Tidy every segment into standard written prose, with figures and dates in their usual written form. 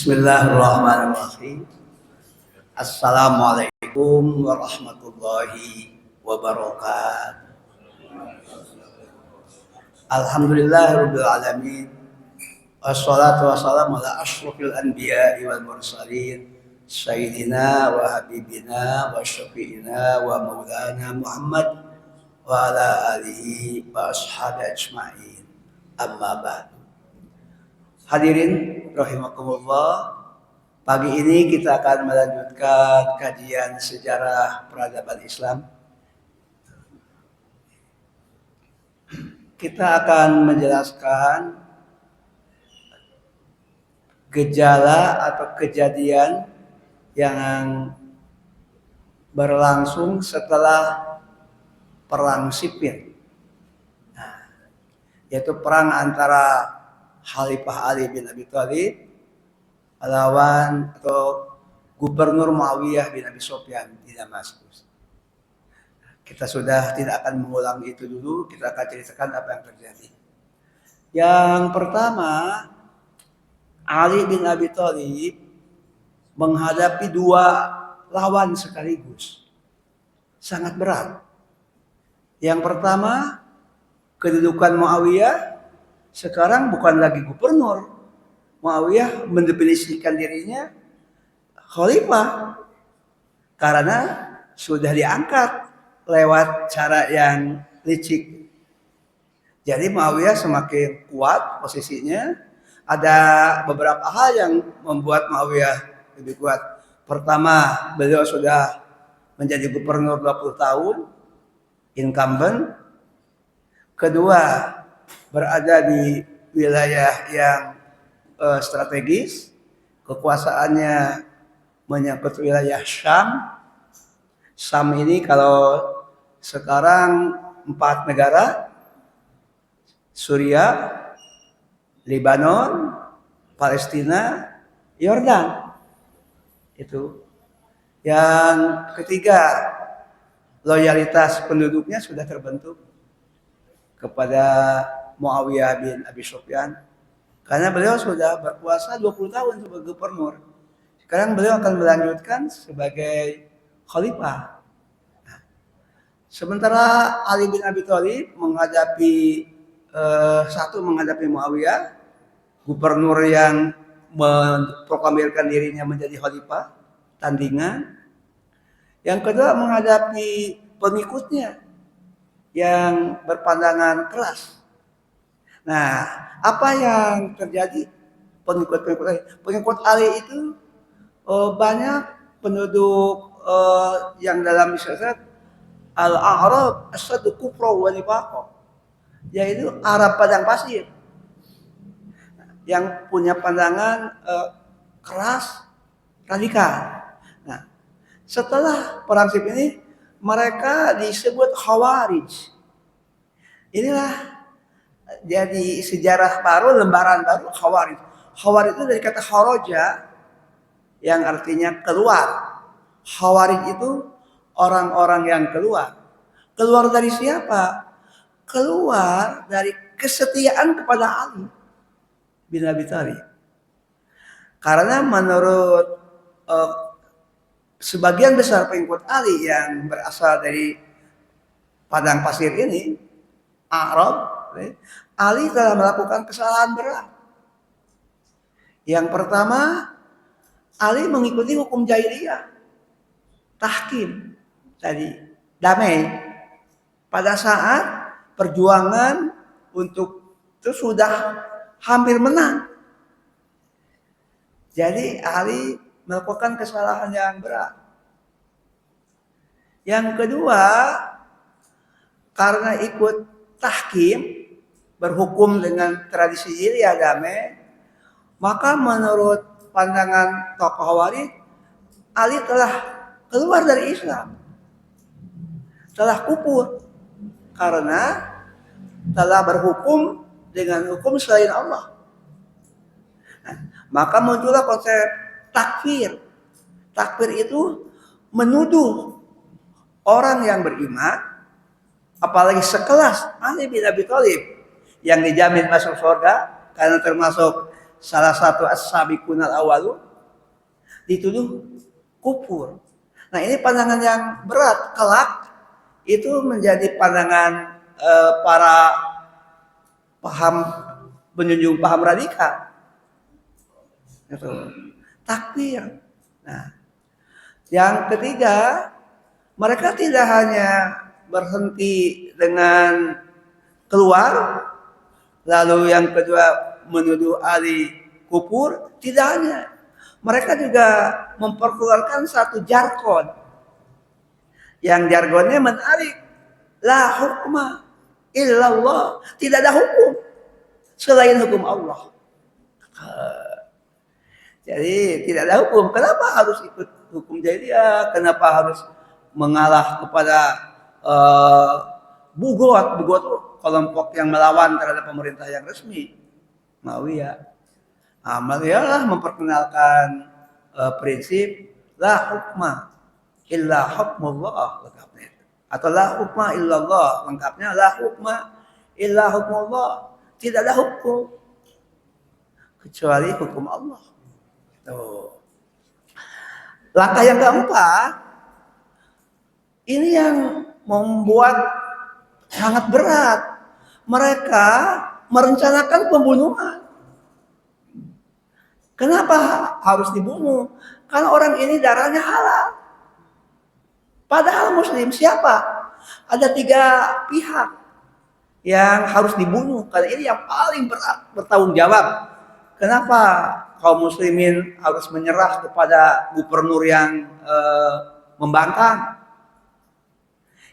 Bismillahirrahmanirrahim. Assalamualaikum warahmatullahi wabarakatuh. Alhamdulillahirabbil alamin. Wassalatu wassalamu ala asyrofil anbiya'i wal mursalin sayyidina wa habibina wa syafi'ina wa maulana Muhammad wa ala alihi wa ashabi ajma'in. Amma ba'du. Hadirin rahimakumullah, pagi ini kita akan melanjutkan kajian sejarah peradaban Islam. Kita akan menjelaskan gejala atau kejadian yang berlangsung setelah perang sipil, yaitu perang antara Khalifah Ali bin Abi Thalib melawan atau Gubernur Muawiyah bin Abi Sufyan di Damaskus. Kita sudah tidak akan mengulang itu dulu, kita akan ceritakan apa yang terjadi. Yang pertama, Ali bin Abi Thalib menghadapi dua lawan sekaligus. Sangat berat. Yang pertama, kedudukan Muawiyah sekarang bukan lagi gubernur. Muawiyah mendefinisikan dirinya khalifah karena sudah diangkat lewat cara yang licik. Jadi Muawiyah semakin kuat posisinya. Ada beberapa hal yang membuat Muawiyah lebih kuat. Pertama, beliau sudah menjadi gubernur 20 tahun, incumbent. Kedua, berada di wilayah yang strategis, kekuasaannya menyangkut wilayah Syam. Syam ini kalau sekarang 4 negara, Suriah, Lebanon, Palestina, Yordan. Itu. Yang ketiga, loyalitas penduduknya sudah terbentuk kepada Muawiyah bin Abi Sufyan. Karena beliau sudah berkuasa 20 tahun sebagai gubernur. Sekarang beliau akan melanjutkan sebagai khalifah. Sementara Ali bin Abi Thalib menghadapi Muawiyah, gubernur yang memproklamirkan dirinya menjadi khalifah, tandingan. Yang kedua menghadapi pengikutnya yang berpandangan keras. Nah, apa yang terjadi? Pengikut Ali itu banyak penduduk yang dalam syariat al-A'rab asyaddu kufra wa nifaqah, yaitu Arab padang pasir yang punya pandangan keras, radikal. Nah, setelah perang sipil ini mereka disebut Khawarij. Inilah jadi sejarah baru, lembaran baru, Khawarij. Khawarij itu dari kata kharaja yang artinya keluar. Khawarij itu orang-orang yang keluar. Keluar dari siapa? Keluar dari kesetiaan kepada Ali bin Abi Thalib. Karena menurut sebagian besar pengikut Ali yang berasal dari padang pasir ini, Arab, Ali telah melakukan kesalahan berat. Yang pertama, Ali mengikuti hukum jahiliyah, tahkim tadi, damai. Pada saat perjuangan untuk itu sudah hampir menang. Jadi Ali melakukan kesalahan yang berat. Yang kedua, karena ikut tahkim, berhukum dengan tradisi jahiliyah damai, maka menurut pandangan tokoh Khawarij, Ali telah keluar dari Islam, telah kufur karena telah berhukum dengan hukum selain Allah. Nah, maka muncullah konsep takfir. Takfir itu menuduh orang yang beriman, apalagi sekelas Ali bin Abi Thalib yang dijamin masuk surga karena termasuk salah satu as-sabiqunal awwalu dituduh kufur. Nah, ini pandangan yang berat. Kelak itu menjadi pandangan para paham penjunjung paham radikal. Gitu. Takfir. Nah, yang ketiga, mereka tidak hanya berhenti dengan keluar, lalu yang kedua menuduh Ali kufur, tidak hanya. Mereka juga memperkeluarkan satu jargon. Yang jargonnya menarik. La hukma illallah. Tidak ada hukum selain hukum Allah. Jadi tidak ada hukum. Kenapa harus ikut hukum jahiliyah? Kenapa harus mengalah kepada Bugot? Bugot itu kelompok yang melawan terhadap pemerintah yang resmi. Muawiyah. Muawiyah memperkenalkan prinsip la hukma illa hukmullah lengkapnya. Atau la hukma illallah lengkapnya la hukma illa hukmullah. Tidak ada hukum kecuali hukum Allah. Tuh. Langkah yang keempat, ini yang membuat sangat berat. Mereka merencanakan pembunuhan. Kenapa harus dibunuh? Karena orang ini darahnya halal. Padahal muslim siapa? Ada 3 pihak yang harus dibunuh. Karena ini yang paling berat bertanggung jawab. Kenapa kaum muslimin harus menyerah kepada gubernur yang membangkang?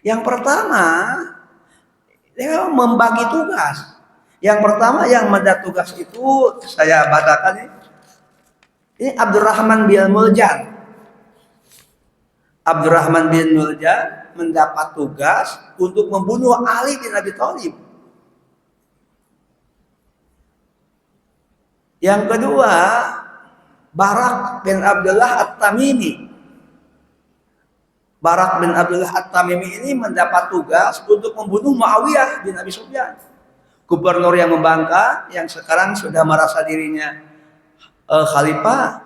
Yang pertama, dia membagi tugas. Yang pertama yang mendapat tugas itu saya bacakan ini Abdurrahman bin Muljan. Abdurrahman bin Muljan mendapat tugas untuk membunuh Ali bin Abi Thalib. Yang kedua, Barak bin Abdullah At-Tamimi. Barak bin Abdullah At-Tamimi ini mendapat tugas untuk membunuh Muawiyah bin Abi Sufyan. Gubernur yang membangkang, yang sekarang sudah merasa dirinya khalifah.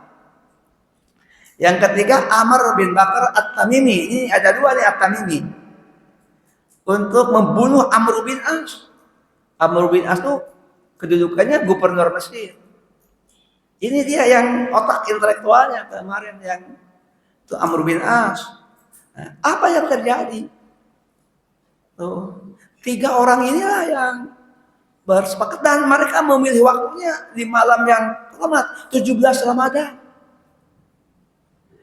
Yang ketiga, Amr bin Bakar At-Tamimi. Ini ada 2 nih At-Tamimi. Untuk membunuh Amr bin As. Amr bin As itu kedudukannya gubernur Mesir. Ini dia yang otak intelektualnya kemarin yang itu Amr bin As. Nah, apa yang terjadi? Tuh, 3 orang inilah yang bersepakat dan mereka memilih waktunya di malam yang selamat 17 Ramadan.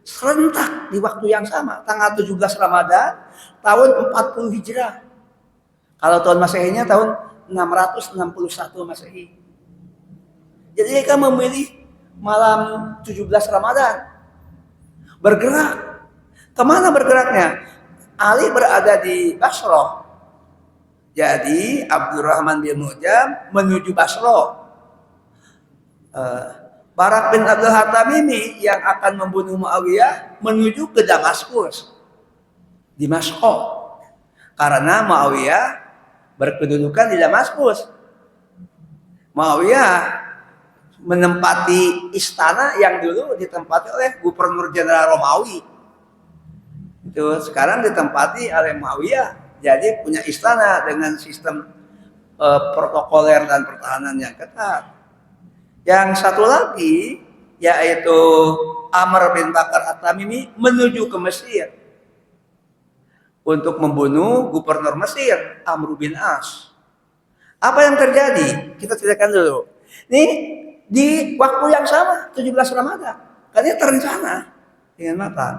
Serentak di waktu yang sama, tanggal 17 Ramadan tahun 40 Hijrah. Kalau tahun Masehinya tahun 661 Masehi. Jadi mereka memilih malam 17 Ramadan. Bergerak. Kemana bergeraknya? Ali berada di Basrah. Jadi Abdurrahman bin Muljam menuju Basrah. Barak bin Abdul Tamimi yang akan membunuh Muawiyah menuju ke Damaskus. Di Damaskus. Karena Muawiyah berkedudukan di Damaskus. Muawiyah menempati istana yang dulu ditempati oleh Gubernur Jenderal Romawi. Itu sekarang ditempati oleh Muawiyah. Jadi punya istana dengan sistem protokoler dan pertahanan yang ketat. Yang satu lagi yaitu Amr bin Bakar At-Tamimi menuju ke Mesir untuk membunuh Gubernur Mesir Amr bin As. Apa yang terjadi? Kita ceritakan dulu. Ini di waktu yang sama 17 Ramadan. Karena terencana dengan matang.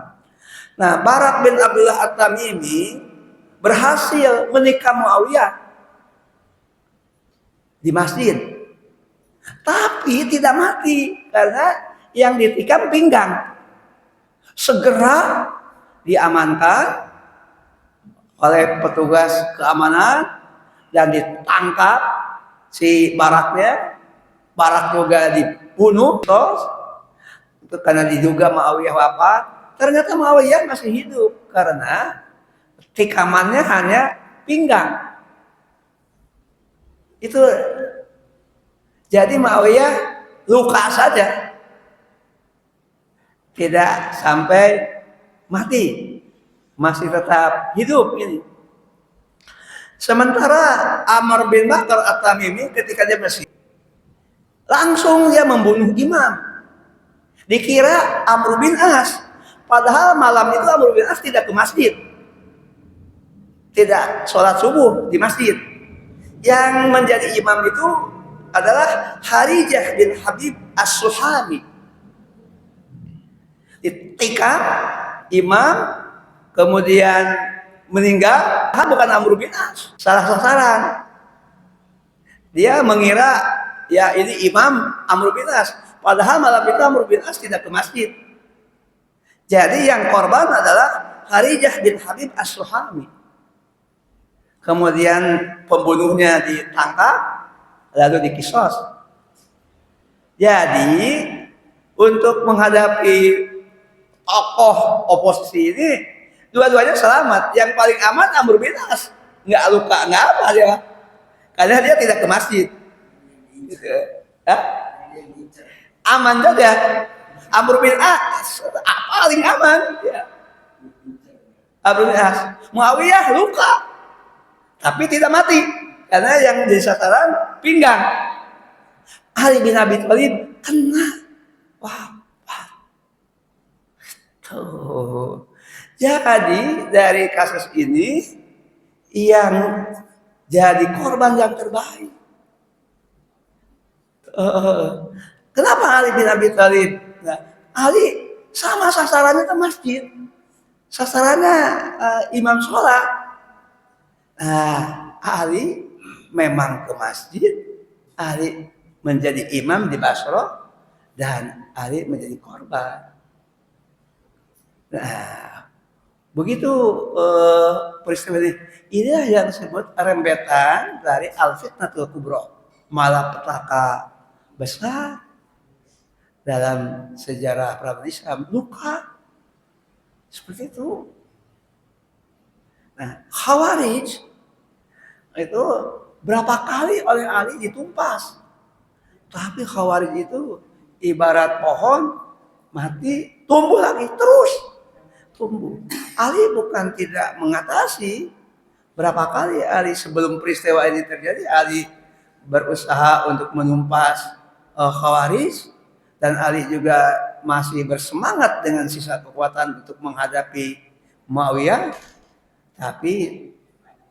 Nah, Barak bin Abdullah At-Tamimi berhasil menikah Muawiyah di masjid. Tapi tidak mati karena yang ditikam pinggang. Segera diamankan oleh petugas keamanan dan ditangkap si Baraknya. Barak juga dibunuh terus karena diduga Muawiyah wafat. Ternyata Muawiyah masih hidup karena tikamannya hanya pinggang. Itu jadi Muawiyah luka saja, tidak sampai mati, masih tetap hidup ini. Sementara Amr bin Bakar At-Tamimi ketika dia masih langsung dia membunuh imam. Dikira Amr bin As, padahal malam itu Amr bin As tidak ke masjid, tidak sholat subuh di masjid. Yang menjadi imam itu adalah Harijah bin Habib As-Suhami. Ditikam imam, kemudian meninggal, bukan Amr bin As, salah sasaran. Dia mengira ya ini imam Amr bin As, padahal malam itu Amr bin As tidak ke masjid. Jadi yang korban adalah Harijah bin Habib As-Suhami. Kemudian pembunuhnya ditangkap lalu dikisos. Jadi untuk menghadapi tokoh oposisi ini, dua-duanya selamat. Yang paling aman Amr bin As, nggak luka, nggak apa dia, karena dia tidak ke masjid. Aman saja. Amr bin As paling aman. Amr bin As. Muawiyah luka, tapi tidak mati, karena yang jadi sasaran pinggang. Ali bin Abi Thalib kena. Wah. Tuh. Jadi dari kasus ini yang jadi korban yang terbaik. Kenapa Ali bin Abi Thalib? Nah, Ali sama sasarannya ke masjid, sasarannya imam sholat. Nah, Ali memang ke masjid, Ali menjadi imam di Basra, dan Ali menjadi korban. Nah, begitu peristiwa ini. Inilah yang disebut rembetan dari Al-Fitnatul Kubra, malapetaka besar dalam sejarah peradaban Islam. Luka seperti itu. Nah, Khawarij itu berapa kali oleh Ali ditumpas, tapi Khawarij itu ibarat pohon mati, tumbuh lagi terus. Tumbuh. Ali bukan tidak mengatasi. Berapa kali Ali sebelum peristiwa ini terjadi, Ali berusaha untuk menumpas Khawarij, dan Ali juga masih bersemangat dengan sisa kekuatan untuk menghadapi Muawiyah. Tapi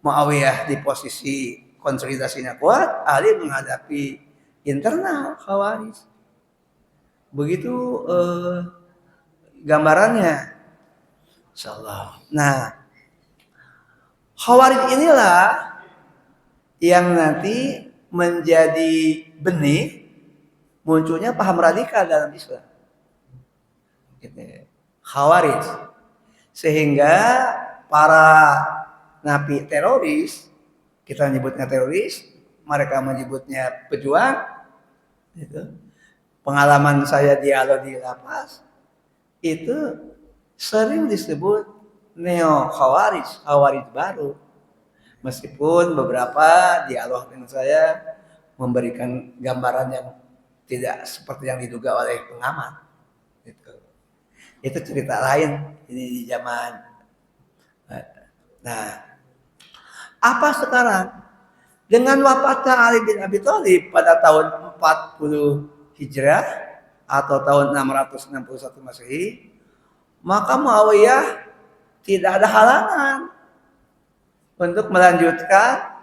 Muawiyah di posisi konsolidasinya kuat, Ali menghadapi internal Khawarij. Begitu gambarannya. Insyaallah. Nah, Khawarij inilah yang nanti menjadi benih munculnya paham radikal dalam Islam. Khawarij. Sehingga para napi teroris, kita menyebutnya teroris, mereka menyebutnya pejuang. Pengalaman saya dialog di lapas, itu sering disebut neo Khawarij, Khawarij baru. Meskipun beberapa dialog dengan saya memberikan gambaran yang tidak seperti yang diduga oleh pengamat. Itu cerita lain ini di zaman. Nah, apa sekarang dengan wafatnya Ali bin Abi Thalib pada tahun 40 Hijrah atau tahun 661 Masehi, maka Muawiyah tidak ada halangan untuk melanjutkan.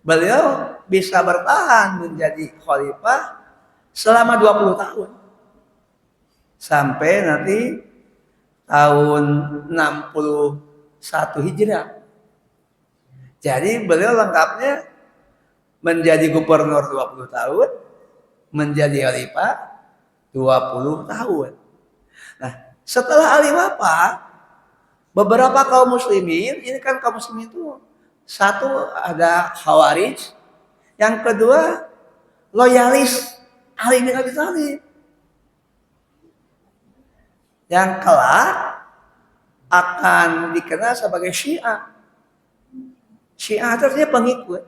Beliau bisa bertahan menjadi khalifah selama 20 tahun. Sampai nanti tahun 61 Hijrah. Jadi beliau lengkapnya menjadi gubernur 20 tahun, menjadi khalifah 20 tahun. Nah, setelah Ali wafat, beberapa kaum muslimin, ini kan kaum muslimin itu satu ada Khawarij, yang kedua loyalis Ali bin Abi Thalib, yang kelak akan dikenal sebagai Syiah. Syiah itu artinya pengikut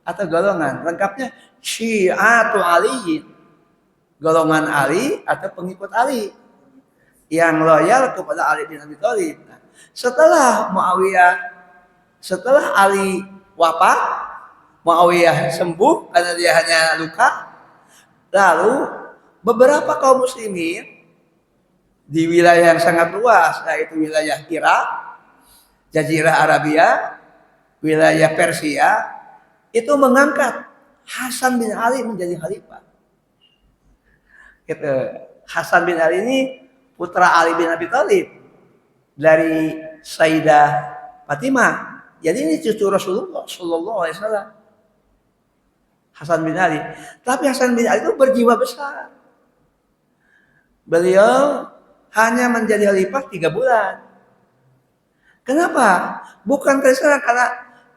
atau golongan, lengkapnya Syiatu Aliyin. golongan Ali atau pengikut Ali yang loyal kepada Ali bin Abi Thalib. Nah, setelah Ali wafat, Muawiyah sembuh karena dia hanya luka. Lalu beberapa kaum muslimin di wilayah yang sangat luas, yaitu wilayah Irak, Jazirah Arabia, wilayah Persia, itu mengangkat Hasan bin Ali menjadi khalifah. Gitu. Hasan bin Ali ini putra Ali bin Abi Thalib dari Sayyidah Fatimah. Jadi ini cucu Rasulullah Shallallahu Alaihi Wasallam. Hasan bin Ali. Tapi Hasan bin Ali itu berjiwa besar. Beliau hanya menjadi khalifah 3 bulan. Kenapa? Bukan karena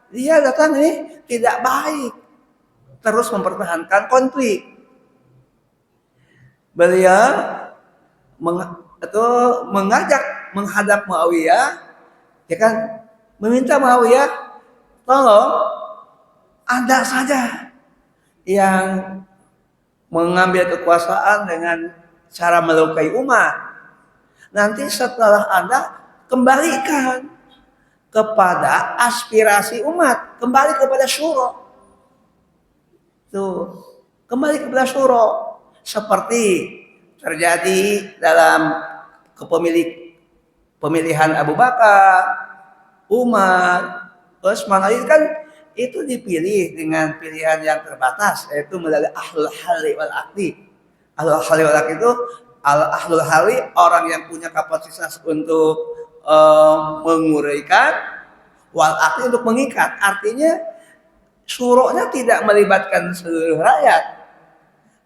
dia datang ini tidak baik. Terus mempertahankan konflik. Beliau mengajak menghadap Muawiyah, ya kan, meminta Muawiyah, tolong Anda saja yang mengambil kekuasaan dengan cara melukai umat. Nanti setelah Anda kembalikan kepada aspirasi umat, kembali kepada syuro. Tuh, kembali kepada syuro. Seperti terjadi dalam pemilihan Abu Bakar, Umar, Utsman. Kan itu dipilih dengan pilihan yang terbatas, yaitu melalui ahlul halli wal aqdi. Ahlul halli wal aqdi itu ahlul halli, orang yang punya kapasitas untuk menguraikan, wal aqdi untuk mengikat. Artinya syuronya tidak melibatkan seluruh rakyat,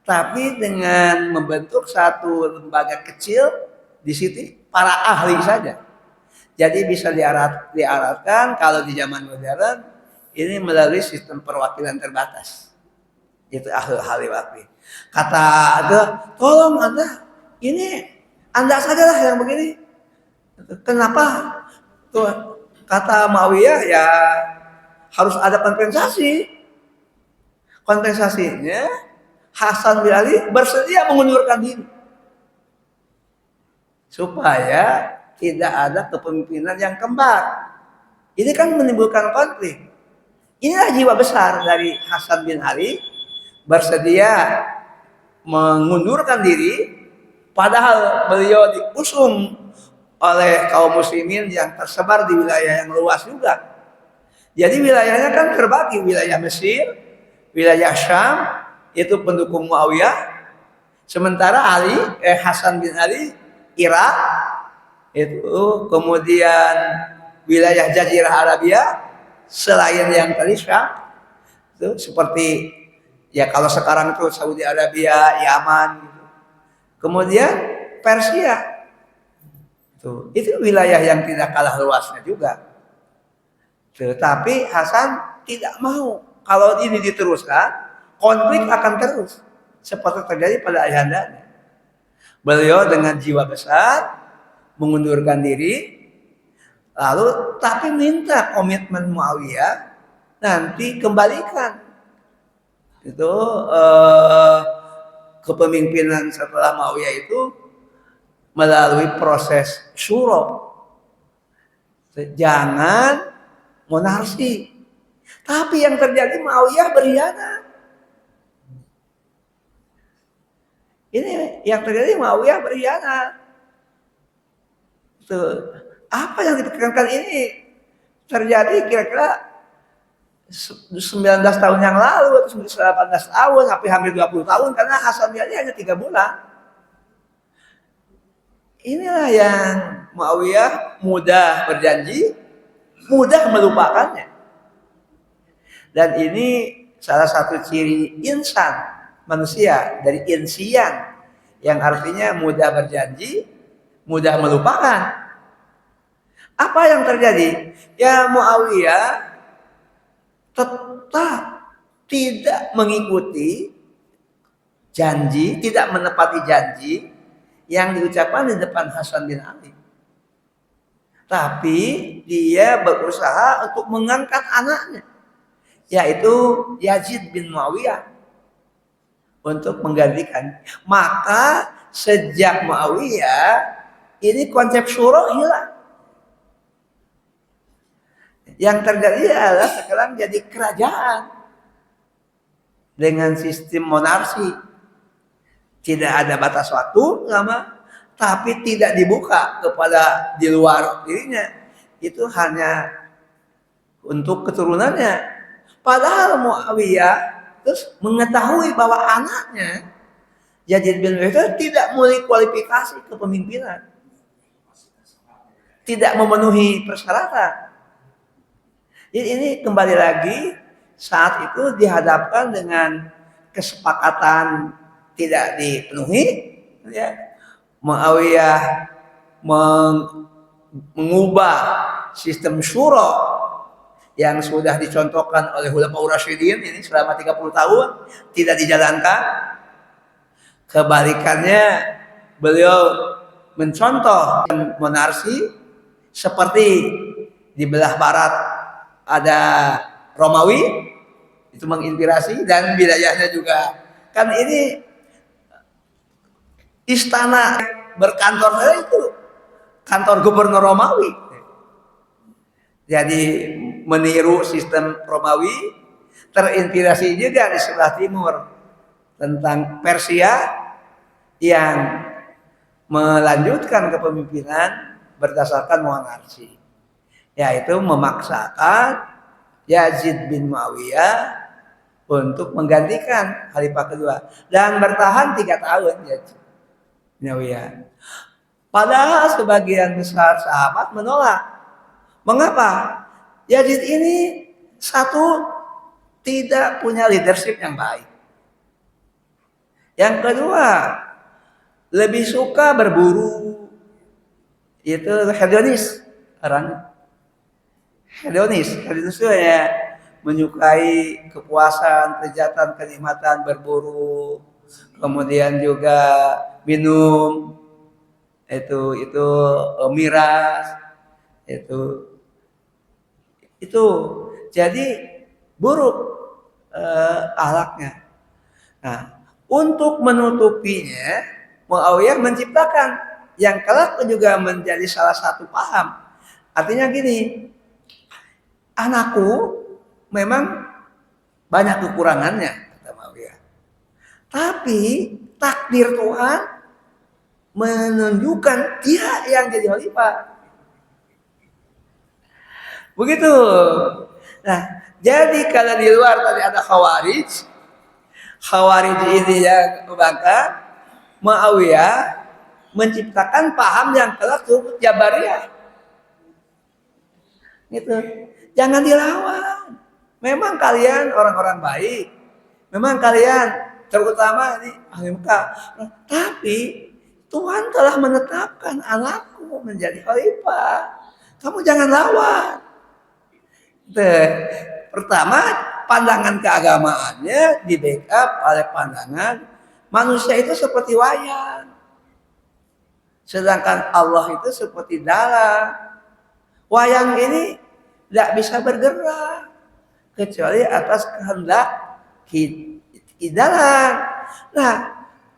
tapi dengan membentuk satu lembaga kecil di situ para ahli saja. Jadi bisa diarahkan kalau di zaman modern ini melalui sistem perwakilan terbatas. Itu ahlul halli wal aqdi. Kata ada, tolong Anda, ini Anda sajalah yang begini. Kenapa? Tuh, kata Muawiyah, ya harus ada kompensasi. Kompensasinya Hasan bin Ali bersedia mengundurkan diri supaya tidak ada kepemimpinan yang kembar. Ini kan menimbulkan konflik. Inilah jiwa besar dari Hasan bin Ali, bersedia mengundurkan diri, padahal beliau diusung oleh kaum muslimin yang tersebar di wilayah yang luas juga. Jadi wilayahnya kan terbagi, wilayah Mesir, wilayah Syam, itu pendukung Muawiyah. Sementara Hasan bin Ali Irak, itu kemudian wilayah Jazirah Arabia selain yang tadi Syam, itu seperti ya kalau sekarang itu Saudi Arabia, Yaman gitu. Kemudian Persia. Itu wilayah yang tidak kalah luasnya juga. Tetapi Hasan tidak mau kalau ini diteruskan, konflik akan terus seperti terjadi pada ayahandanya. Beliau dengan jiwa besar mengundurkan diri, lalu tapi minta komitmen Muawiyah nanti kembalikan itu kepemimpinan setelah Muawiyah itu melalui proses syuro. Jangan monarki. Tapi yang terjadi Muawiyah berkhianat. Ini yang terjadi Muawiyah berkhianat. Apa yang dipikirkan ini terjadi kira-kira 19 tahun yang lalu atau 18 tahun, sampai hampir 20 tahun, karena Hasan bin Ali hanya 3 bulan. Inilah yang Muawiyah mudah berjanji, mudah melupakannya. Dan ini salah satu ciri insan, manusia, dari insian, yang artinya mudah berjanji, mudah melupakan. Apa yang terjadi? Ya Muawiyah tetap tidak mengikuti janji, tidak menepati janji yang diucapkan di depan Hasan bin Ali. Tapi dia berusaha untuk mengangkat anaknya, yaitu Yazid bin Muawiyah, untuk menggantikan. Maka sejak Muawiyah ini konsep syuro hilang. Yang terjadi adalah sekarang jadi kerajaan dengan sistem monarki. Tidak ada batas waktu lama, tapi tidak dibuka kepada di luar dirinya. Itu hanya untuk keturunannya. Padahal Muawiyah terus mengetahui bahwa anaknya Yazid bin Muawiyah tidak memiliki kualifikasi kepemimpinan, tidak memenuhi persyaratan. Jadi ini kembali lagi saat itu dihadapkan dengan kesepakatan tidak dipenuhi, ya. Muawiyah mengubah sistem syuro yang sudah dicontohkan oleh Khulafaur Rasyidin ini selama 30 tahun tidak dijalankan. Kebalikannya, beliau mencontoh monarki seperti di belah barat ada Romawi, itu menginspirasi, dan wilayahnya juga kan ini istana berkantor itu kantor gubernur Romawi. Jadi meniru sistem Romawi, terinspirasi juga di sebelah timur tentang Persia yang melanjutkan kepemimpinan berdasarkan monarki, yaitu memaksakan Yazid bin Muawiyah untuk menggantikan khalifah kedua dan bertahan 3 tahun Yazid bin Muawiyah. Padahal sebagian besar sahabat menolak. Mengapa? Yazid ini satu, tidak punya leadership yang baik. Yang kedua, lebih suka berburu. Itu hedonis orang. Hedonis itu ya menyukai kepuasan, kelezatan, kenikmatan berburu. Kemudian juga minum itu miras itu jadi buruk akhlaknya. Nah, untuk menutupinya Muawiyah menciptakan yang kelak juga menjadi salah satu paham. Artinya gini, anakku memang banyak kekurangannya kata Muawiyah, tapi takdir Tuhan menunjukkan dia yang jadi khalifah. Begitu. Nah, jadi kalau di luar tadi ada Khawarij ini yang membangkang, Muawiyah menciptakan paham yang kelak disebut Jabariyah. Gitu. Jangan dilawan. Memang kalian orang-orang baik. Memang kalian terutama ini ahli Mekah. Tapi Tuhan telah menetapkan anakku menjadi khalifah. Kamu jangan lawan. Pertama, pandangan keagamaannya di backup oleh pandangan manusia itu seperti wayang, sedangkan Allah itu seperti dalang. Wayang ini tidak bisa bergerak kecuali atas kehendak dalang. Nah,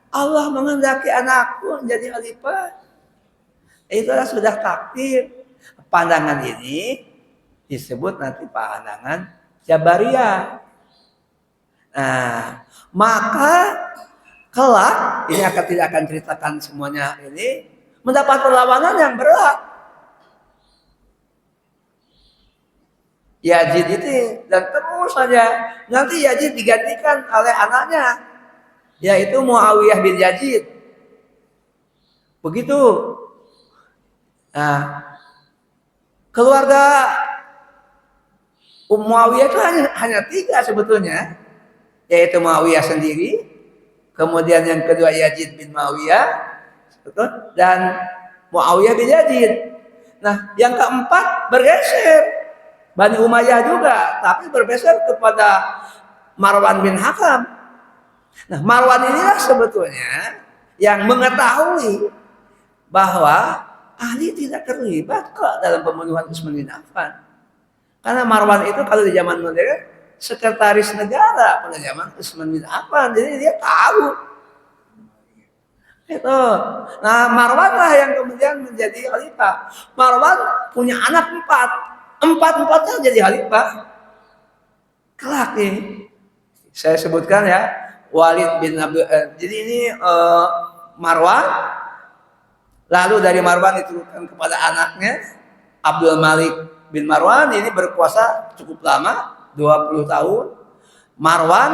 Allah menghendaki anakku menjadi khalifah, itulah sudah takdir. Pandangan ini disebut nanti pandangan Jabariyah. Nah, maka kelak ini tidak akan ceritakan semuanya ini mendapat perlawanan yang berat. Yazid itu dan terus saja nanti Yazid digantikan oleh anaknya, yaitu Muawiyah bin Yazid. Begitu. Nah, keluarga Muawiyah itu hanya 3 sebetulnya, yaitu Muawiyah sendiri, kemudian yang kedua Yazid bin Muawiyah, dan Muawiyah bin Yazid. Nah, yang keempat bergeser, Bani Umayyah juga, tapi bergeser kepada Marwan bin Hakam. Nah, Marwan inilah sebetulnya yang mengetahui bahwa Ali tidak terlibat kok dalam pembunuhan Utsman bin Affan. Karena Marwan itu kalau di zaman modern sekretaris negara pada zaman Utsman bin Affan. Jadi dia tahu itu. Nah, Marwan lah yang kemudian menjadi khalifah. Marwan punya anak 4, empatnya jadi khalifah. Kelak nih, saya sebutkan ya, Walid bin Abdul. Jadi ini Marwan, lalu dari Marwan diturunkan kepada anaknya Abdul Malik bin Marwan. Ini berkuasa cukup lama, 20 tahun. Marwan,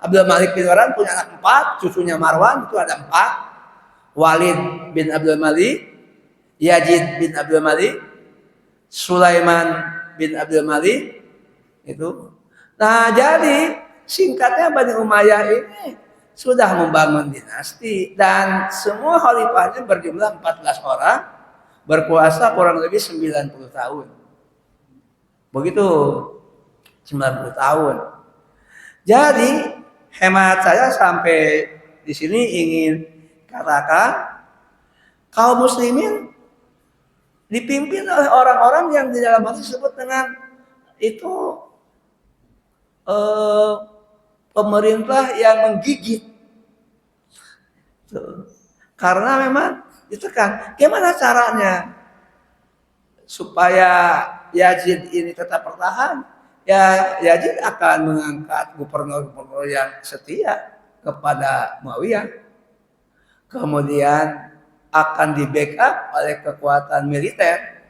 Abdul Malik bin Marwan punya anak 4, cucunya Marwan itu ada 4. Walid bin Abdul Malik, Yazid bin Abdul Malik, Sulaiman bin Abdul Malik itu. Nah, jadi singkatnya Bani Umayyah ini sudah membangun dinasti dan semua khalifahnya berjumlah 14 orang, berkuasa kurang lebih 90 tahun. Begitu, 90 tahun. Jadi hemat saya sampai di sini ingin katakan kaum muslimin dipimpin oleh orang-orang yang di dalam hadis disebut dengan itu pemerintah yang menggigit. Karena memang ditekan. Gimana caranya supaya Yazid ini tetap bertahan? Ya, Yazid akan mengangkat gubernur-gubernur yang setia kepada Muawiyah. Kemudian akan di-backup oleh kekuatan militer.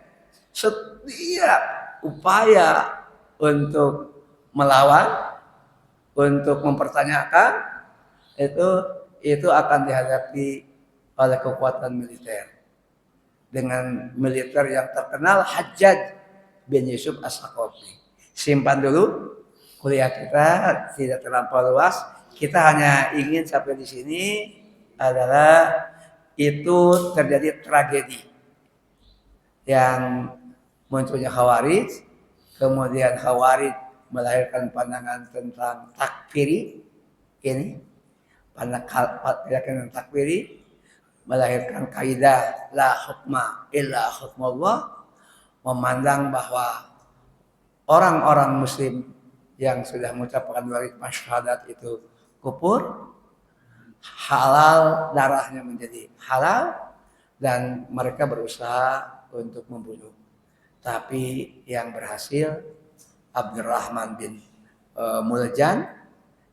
Setiap upaya untuk melawan, untuk mempertanyakan itu akan dihadapi oleh kekuatan militer. Dengan militer yang terkenal Hajjaj bin Yusuf As-Saqafi. Simpan dulu, kuliah kita tidak terlampau luas. Kita hanya ingin sampai di sini adalah itu terjadi tragedi yang munculnya Khawarij, kemudian Khawarij melahirkan pandangan tentang takfiri, ini pandangan takfiri, melahirkan kaidah la hukma illa hukmullah, memandang bahwa orang-orang muslim yang sudah mengucapkan dua kalimat syahadat itu kufur, halal darahnya menjadi halal, dan mereka berusaha untuk membunuh. Tapi yang berhasil Abdurrahman bin Muljan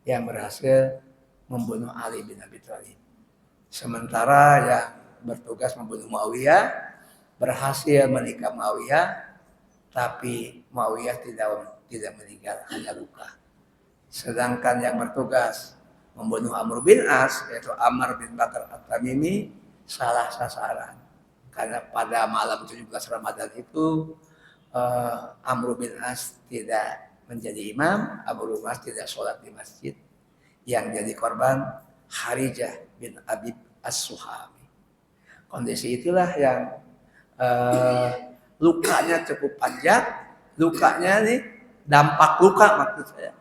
yang berhasil membunuh Ali bin Abi Thalib. Sementara yang bertugas membunuh Muawiyah berhasil menikah Muawiyah, tapi Muawiyah tidak meninggal, hanya luka. Sedangkan yang bertugas membunuh Amr bin As, yaitu Amr bin Bakar At-Tamimi, salah sasaran. Karena pada malam 17 Ramadan itu Amr bin As tidak menjadi imam, Amr bin As tidak sholat di masjid. Yang jadi korban Harijah bin Abib As-Suhami. Kondisi itulah yang lukanya cukup panjang. Lukanya nih, dampak luka maksud saya,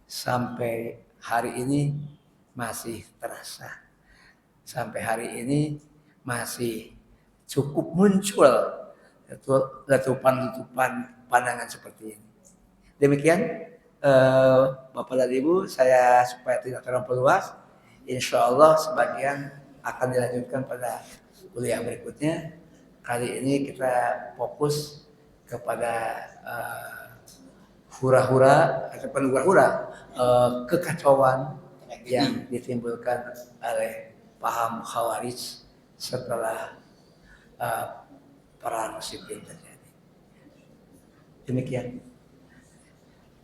sampai hari ini masih terasa. Sampai hari ini masih cukup muncul letupan-letupan pandangan seperti ini. Demikian Bapak dan Ibu, saya supaya tidak terlalu luas, insya Allah sebagian akan dilanjutkan pada kuliah berikutnya. Kali ini kita fokus kepada hura-hura ataupun hura-hura kekacauan yang ditimbulkan oleh paham Khawarij setelah perang sipil terjadi. Demikian.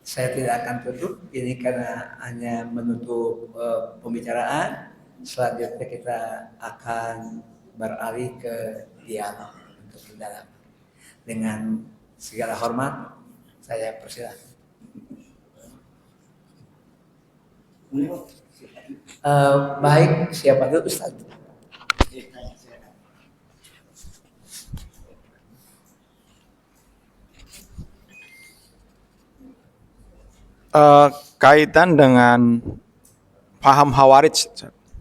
Saya tidak akan tutup ini karena hanya menutup pembicaraan. Selanjutnya kita akan beralih ke dialog untuk mendalam. Dengan segala hormat, saya persilakan. Baik, siapa dulu Ustaz? Kaitan dengan paham Khawarij.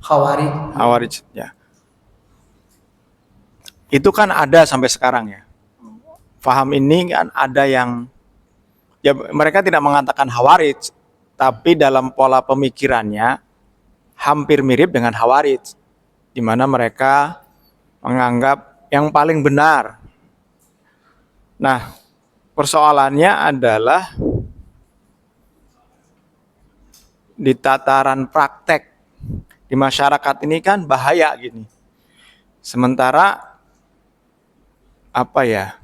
Khawarij, ya. Itu kan ada sampai sekarang ya. Paham ini kan ada yang Ya, mereka tidak mengatakan Khawarij, tapi dalam pola pemikirannya hampir mirip dengan Khawarij, di mana mereka menganggap yang paling benar. Nah, persoalannya adalah di tataran praktek di masyarakat ini kan bahaya gini. Sementara apa ya?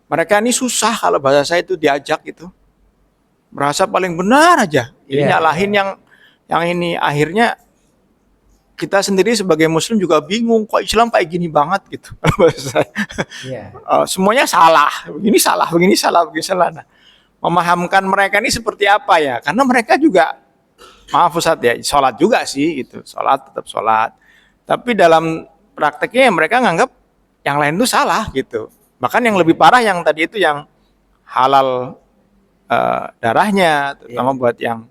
Mereka ini susah kalau bahasa saya itu diajak gitu. Merasa paling benar aja. Jadi nyalahin yang ini, akhirnya kita sendiri sebagai muslim juga bingung, kok Islam kayak gini banget gitu. Semuanya salah, begini salah, begini salah, begini salah. Nah, memahamkan mereka ini seperti apa ya? Karena mereka juga, maaf Ustaz ya, sholat juga sih gitu, sholat tetap sholat. Tapi dalam prakteknya mereka nganggap yang lain itu salah gitu. Bahkan yang lebih parah yang tadi itu yang halal darahnya, terutama buat yang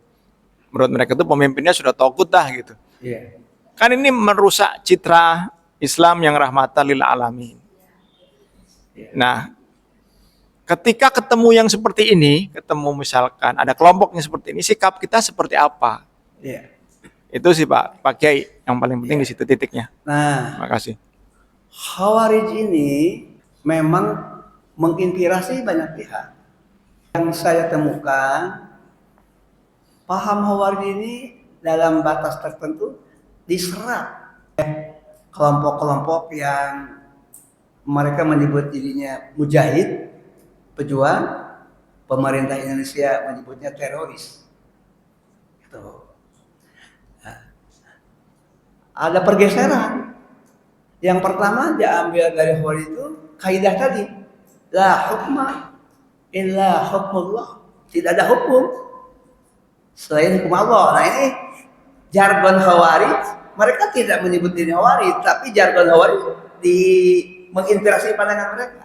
menurut mereka itu pemimpinnya sudah togut dah gitu. Kan ini merusak citra Islam yang rahmatan lil alamin. Nah, ketika ketemu yang seperti ini, ketemu misalkan ada kelompoknya seperti ini, sikap kita seperti apa? Itu sih Pak Kiai yang paling penting di situ titiknya. Nah, makasih. Khawarij ini memang menginspirasi banyak pihak. Yang saya temukan, paham Khawarij ini dalam batas tertentu diserap kelompok-kelompok yang mereka menyebut dirinya mujahid, pejuang, pemerintah Indonesia menyebutnya teroris. Gitu. Nah, ada pergeseran. Yang pertama diambil dari Khawarij itu kaidah tadi, la hukma illa hukmullah. Tidak ada hukum selain hukum Allah. Nah ini jargon Khawarij, mereka tidak menyebut diri Khawarij, tapi jargon Khawarij menginspirasi pandangan mereka.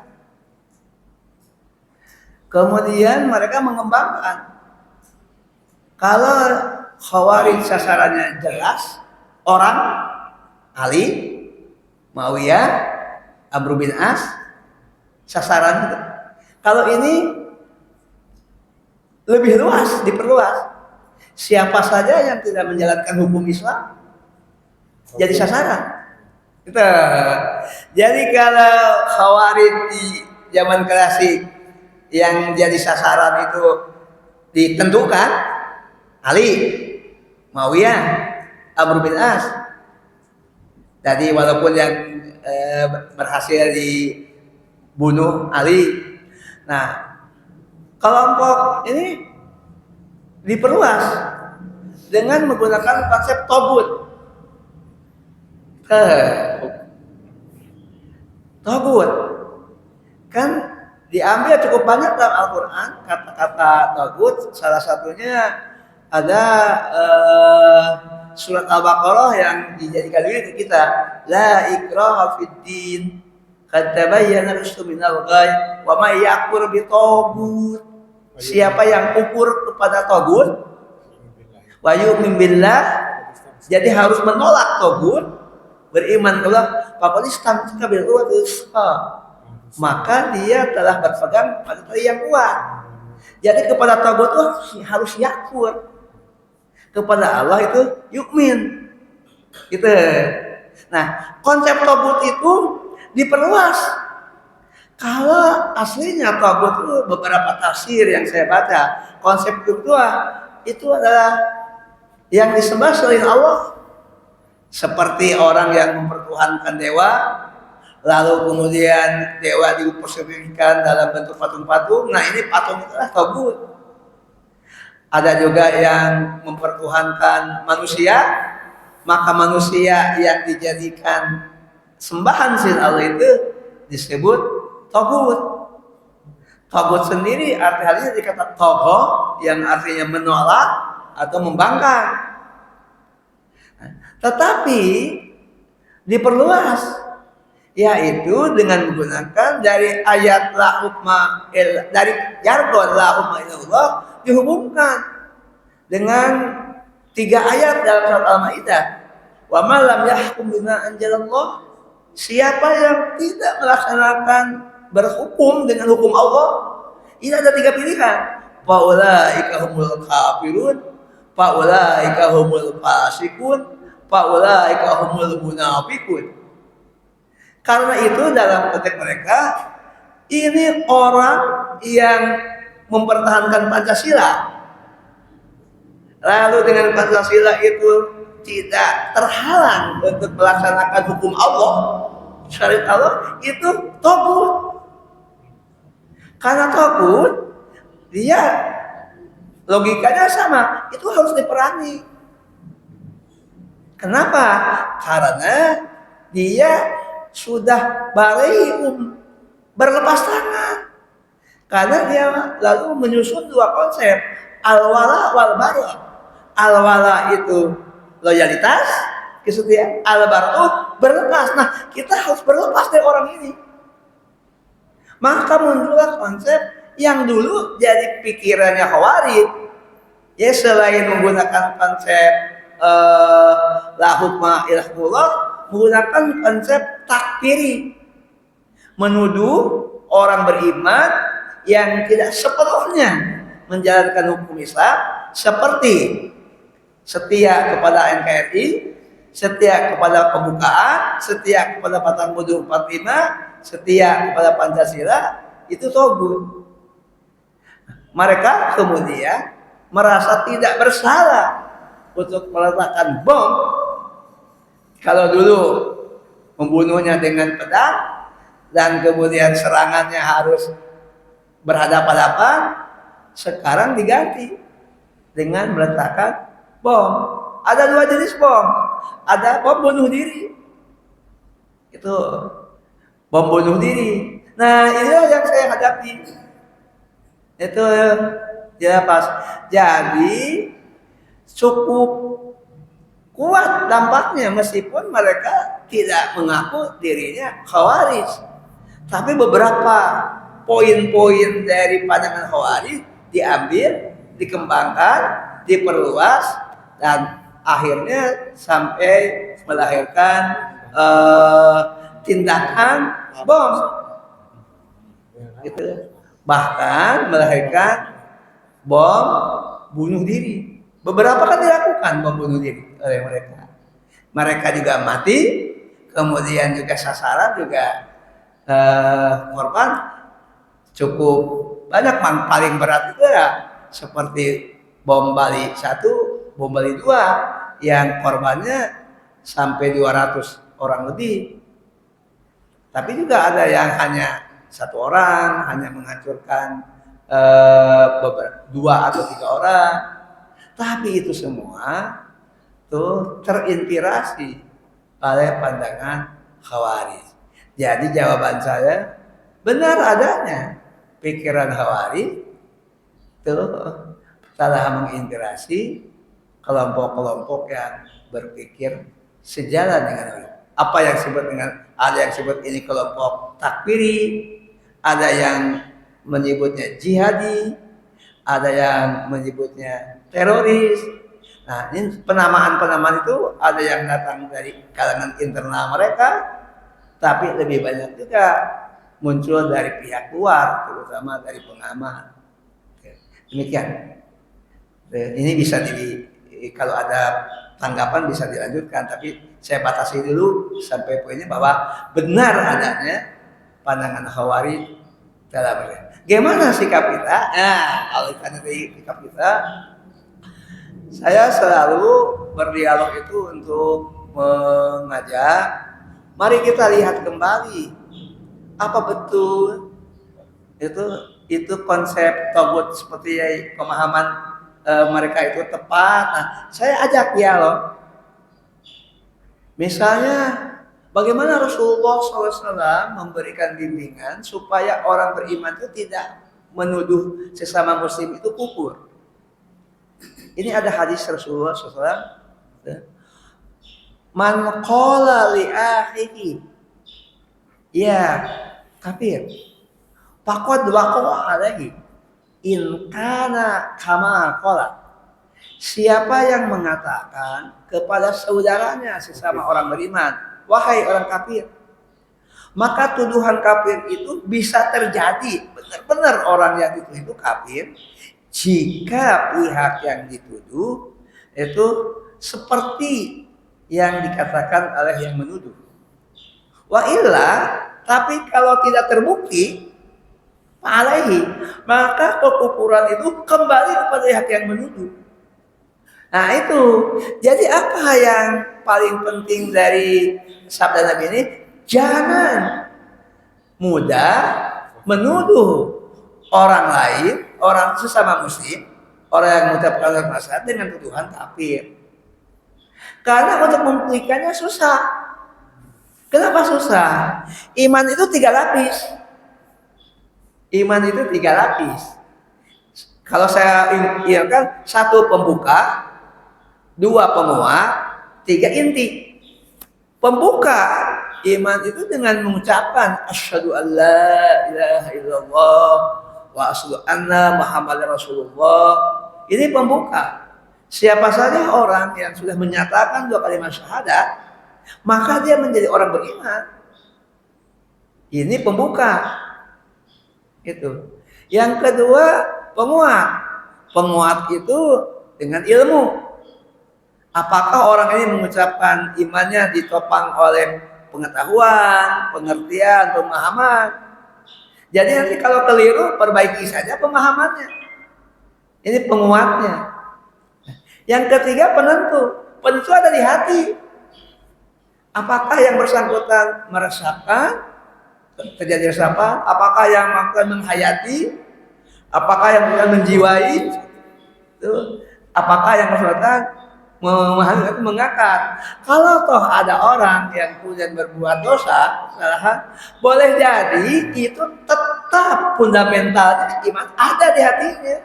Kemudian mereka mengembangkan, kalau Khawarij sasarannya jelas, orang Ali, Muawiyah, Amr bin As, sasaran itu. Kalau ini lebih luas, diperluas. Siapa saja yang tidak menjalankan hukum Islam jadi sasaran. Gitu. Jadi kalau Khawarij di zaman klasik yang jadi sasaran itu ditentukan Ali, Muawiyah, Amr bin As. Jadi walaupun yang berhasil dibunuh Ali. Nah, kelompok ini diperluas dengan menggunakan konsep togut. Togut kan diambil cukup banyak dalam Al-Quran kata-kata togut. Salah satunya ada surat Al-Baqarah yang dijadikan diri kita, la ikraha fid din qad tabayyana rusydu minal ghayy wa may yakfur bi taghut. Siapa yang kufur kepada tagut wa yu'min billah, jadi harus menolak tagut, beriman kepada faqad istamsaka bil urwatil wuthqa, maka dia telah berpegang pada tali yang kuat. Jadi kepada tagut itu harus yakfur, kepada Allah itu yu'min. Gitu. Nah, konsep tagut itu diperluas. Kalau aslinya tagut itu beberapa tafsir yang saya baca, konsep itu adalah yang disembah selain Allah. Seperti orang yang mempertuhankan dewa, lalu kemudian dewa dipersembahkan dalam bentuk patung-patung. Nah, ini patung itulah tagut. Ada juga yang mempertuhankan manusia, maka manusia yang dijadikan sembahan selain Allah itu disebut tagut. Tagut sendiri artinya dikata togo yang artinya menolak atau membangkang. Tetapi diperluas, yaitu dengan menggunakan dari ayat la hukma dari jargon la hukma illallah dihubungkan dengan 3 ayat dalam surat Al-Maidah. Wa ma lam yahkum bima anzalallah, siapa yang tidak melaksanakan berhukum dengan hukum Allah, ini ada 3 pilihan. faulaika humul kafirun, faulaika humul fasikun, faulaika humul munafiqun. Karena itu dalam konteks mereka ini orang yang mempertahankan Pancasila, lalu dengan Pancasila itu tidak terhalang untuk melaksanakan hukum Allah, syariat Allah, itu togut. Karena togut, dia logikanya sama, itu harus diperangi. Kenapa? Karena dia sudah berlepas tangan. Karena dia lalu menyusun dua konsep, al-wala wal bara. Al-wala itu loyalitas, kesetiaan. Al-bara berlepas. Nah, kita harus berlepas dari orang ini. Maka muncullah konsep yang dulu jadi pikirannya Khawarij. Ya, selain menggunakan konsep la hukma illallah, menggunakan konsep takfiri, menuduh orang beriman yang tidak sepenuhnya menjalankan hukum Islam seperti setia kepada NKRI, setia kepada pembukaan, setia kepada Batang Mudu 45, setia kepada Pancasila, itu togut. Mereka kemudian merasa tidak bersalah untuk meletakkan bom. Kalau dulu membunuhnya dengan pedang dan kemudian serangannya harus berhadapan-hadapan, sekarang diganti dengan meletakkan bom. Ada dua jenis bom. Ada bom bunuh diri. Itu bom bunuh diri. Nah, inilah yang saya hadapi. Itu ya pas. Jadi cukup kuat dampaknya meskipun mereka tidak mengaku dirinya Khawarij. Tapi beberapa poin-poin dari pandangan Khawarij diambil, dikembangkan, diperluas, dan akhirnya sampai melahirkan tindakan bom. Gitu. Bahkan melahirkan bom bunuh diri. Beberapa kan dilakukan bom bunuh diri oleh mereka. Mereka juga mati, kemudian juga sasaran juga korban cukup banyak. Paling berat itu ya seperti bom Bali 1, bom Bali 2 yang korbannya sampai 200 orang lebih. Tapi juga ada yang hanya 1 orang, hanya menghancurkan 2 atau 3 orang. Tapi itu semua tuh terinspirasi oleh pandangan Khawarij. Jadi jawaban saya benar adanya pikiran Khawarij tuh telah menginspirasi kelompok-kelompok yang berpikir sejalan dengan apa yang disebut dengan, ada yang sebut ini kelompok takfiri, ada yang menyebutnya jihadi, ada yang menyebutnya teroris. Nah, ini penamaan-penamaan itu ada yang datang dari kalangan internal mereka, tapi lebih banyak juga muncul dari pihak luar, terutama dari pengamat. Demikian. Ini bisa kalau ada tanggapan bisa dilanjutkan, tapi saya batasi dulu sampai poinnya bahwa benar adanya pandangan Khawarij dalam ini. Gimana sikap kita? Nah, kalau karena dari sikap kita, saya selalu berdialog itu untuk mengajak, mari kita lihat kembali apa betul itu konsep togut seperti pemahaman mereka itu tepat. Nah, saya ajak dialog. Misalnya, bagaimana Rasulullah SAW memberikan bimbingan supaya orang beriman itu tidak menuduh sesama muslim itu kufur. Ini ada hadis Rasulullah SAW. Man qala li akhihi ya kafir, faqad waqa'a alaihi in kana kama qala. Siapa yang mengatakan kepada saudaranya sesama orang beriman, wahai orang kafir, maka tuduhan kafir itu bisa terjadi. Benar-benar orang yang itu kafir, jika pihak yang dituduh itu seperti yang dikatakan oleh yang menuduh. Wa illa, tapi kalau tidak terbukti, alaihi, maka kekufuran itu kembali kepada pihak yang menuduh. Nah itu, jadi apa yang paling penting dari sabda Nabi ini? Jangan mudah menuduh orang lain, orang sesama muslim, orang yang mengucapkan kalimat dengan tuduhan kafir. Karena untuk membuktikannya susah. Kenapa susah? Iman itu 3 lapis. Iman itu 3 lapis. Kalau saya ingatkan, 1 pembuka, 2 penguat, 3 inti. Pembuka iman itu dengan mengucapkan asyhadu alla ilaha illallah wa asyhadu anna muhammadar rasulullah. Ini pembuka. Siapa saja orang yang sudah menyatakan 2 kalimat syahadat, maka dia menjadi orang beriman. Ini pembuka. Itu. Yang kedua, penguat. Penguat itu dengan ilmu. Apakah orang ini mengucapkan imannya ditopang oleh pengetahuan, pengertian, pemahaman. Jadi nanti kalau keliru, perbaiki saja pemahamannya. Ini penguatnya. Yang ketiga, penentu. Penentu ada di hati. Apakah yang bersangkutan merasakan terjadi resapan? Apakah yang akan menghayati? Apakah yang akan menjiwai? Apakah yang bersangkutan memahami itu mengakar? Kalau toh ada orang yang kemudian berbuat dosa, kesalahan, boleh jadi itu tetap fundamentalnya iman ada di hatinya.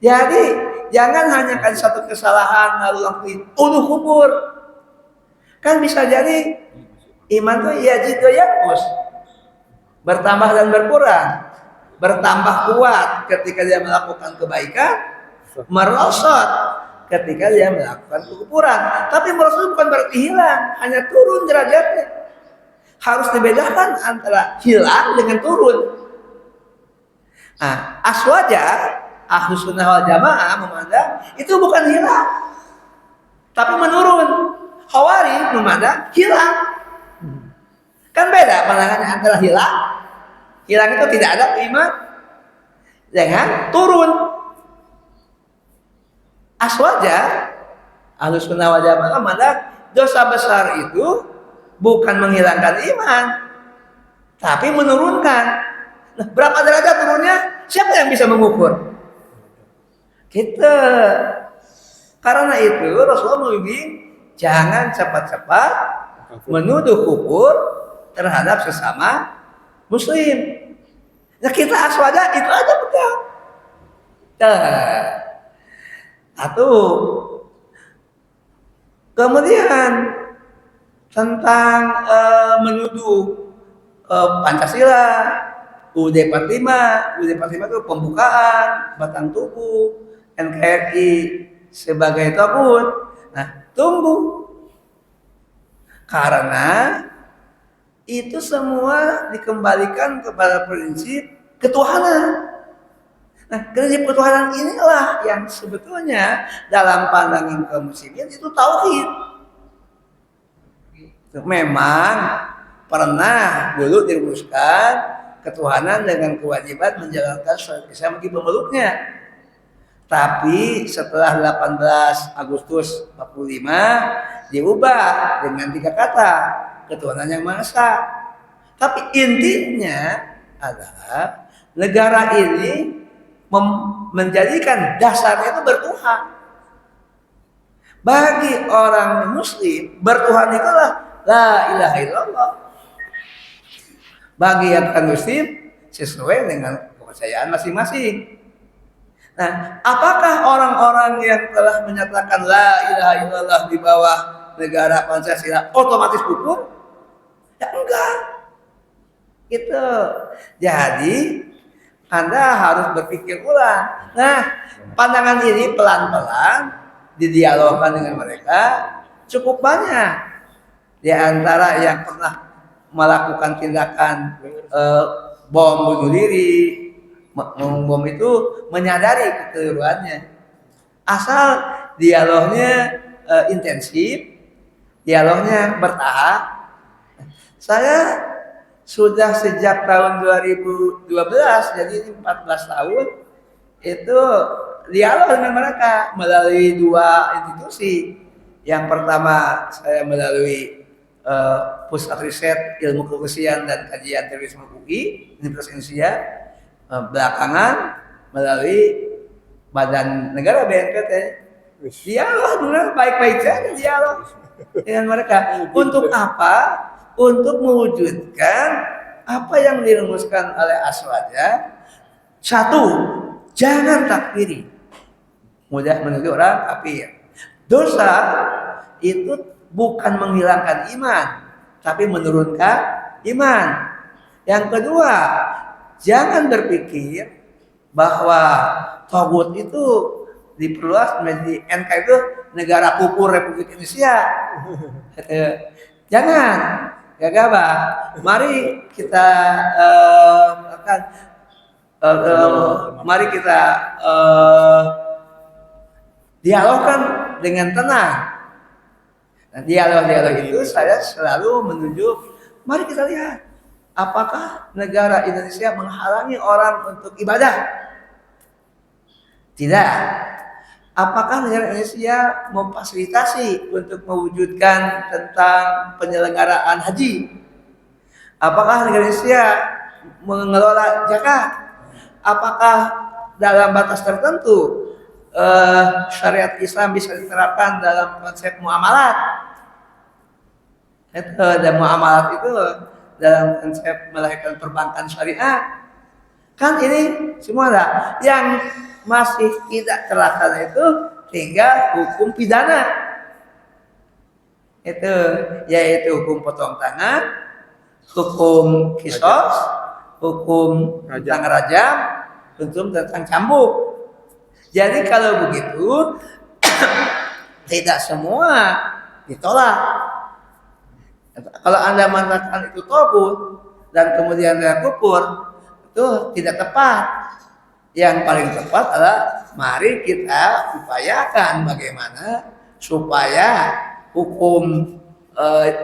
Jadi jangan hanya kan satu kesalahan lalu langsung tuduh kubur. Kan bisa jadi iman tuh yazid wa yanqus, bertambah dan berkurang, bertambah kuat ketika dia melakukan kebaikan, merosot ketika dia melakukan kekufuran. Tapi merosot bukan berarti hilang, hanya turun derajatnya. Harus dibedakan antara hilang dengan turun. Nah, aswaja Ahlus Sunnah wal Jamaah memandang itu bukan hilang, tapi menurun. Khawarij memandang hilang. Kan beda pandangannya antara hilang. Hilang itu tidak ada iman dengan turun. Aswaja Ahlus Sunnah wal Jamaah memandang dosa besar itu bukan menghilangkan iman, tapi menurunkan. Nah, berapa derajat turunnya? Siapa yang bisa mengukur? Kita. Karena itu Rasulullah membimbing jangan cepat-cepat menuduh kufur terhadap sesama muslim. Nah kita aswaja itu aja pegang. Atau kemudian tentang menuduh Pancasila, UUD 45. UUD 45 itu pembukaan batang tubuh NKRI sebagai tagut. Nah, tunggu. Karena itu semua dikembalikan kepada prinsip ketuhanan. Nah, prinsip ketuhanan inilah yang sebetulnya dalam pandangan kaum muslimin itu tauhid. Memang pernah dulu dirumuskan ketuhanan dengan kewajiban menjalankan sholat isya bagi pemeluknya. Tapi setelah 18 Agustus 45 diubah dengan 3 kata, ketuhanan yang Maha Esa. Tapi intinya adalah negara ini menjadikan dasarnya itu bertuhan. Bagi orang muslim, bertuhan itulah la ilaha illallah. Bagi yang bukan muslim sesuai dengan kepercayaan masing-masing. Nah, apakah orang-orang yang telah menyatakan la ilaha illallah di bawah negara Pancasila otomatis kufur? Ya enggak. Gitu. Jadi Anda harus berpikir ulang. Nah, pandangan ini pelan-pelan didialogkan dengan mereka cukup banyak. Di antara yang pernah melakukan tindakan bom bunuh diri Bom itu menyadari kekeliruannya. Asal dialognya intensif, dialognya bertahap. Saya sudah sejak tahun 2012, jadi ini 14 tahun, itu dialog dengan mereka melalui dua institusi. Yang pertama saya melalui Pusat Riset Ilmu Kepolisian dan Kajian Terorisme UI, Universitas Indonesia. Belakangan melalui Badan Negara BNPT. Dialog benar baik-baik saja dialog dengan mereka. Untuk apa? Untuk mewujudkan apa yang dirumuskan oleh Aswaja. Satu, jangan takfiri. Mudah menuduh orang kafir. Dosa itu bukan menghilangkan iman, tapi menurunkan iman. Yang kedua, jangan berpikir bahwa togut itu diperluas menjadi NK itu negara kufur Republik Indonesia. Jangan, gagabah. Mari kita mari kita dialogkan dengan tenang. Nah, dialog-dialog itu saya selalu menunjuk, mari kita lihat apakah negara Indonesia menghalangi orang untuk ibadah? Tidak. Apakah negara Indonesia memfasilitasi untuk mewujudkan tentang penyelenggaraan haji? Apakah negara Indonesia mengelola zakat? Apakah dalam batas tertentu syariat Islam bisa diterapkan dalam konsep muamalat? Dan muamalat itu dalam konsep melahirkan perbankan syariah. Kan ini semua ada. Yang masih tidak terlaksana itu tinggal hukum pidana. Itu yaitu hukum potong tangan, hukum kisos, hukum tentang rajam, hukum tentang cambuk. Jadi kalau begitu tidak semua ditolak. Kalau Anda mengatakan itu togut dan kemudian Anda kufur, itu tidak tepat. Yang paling tepat adalah mari kita upayakan bagaimana supaya hukum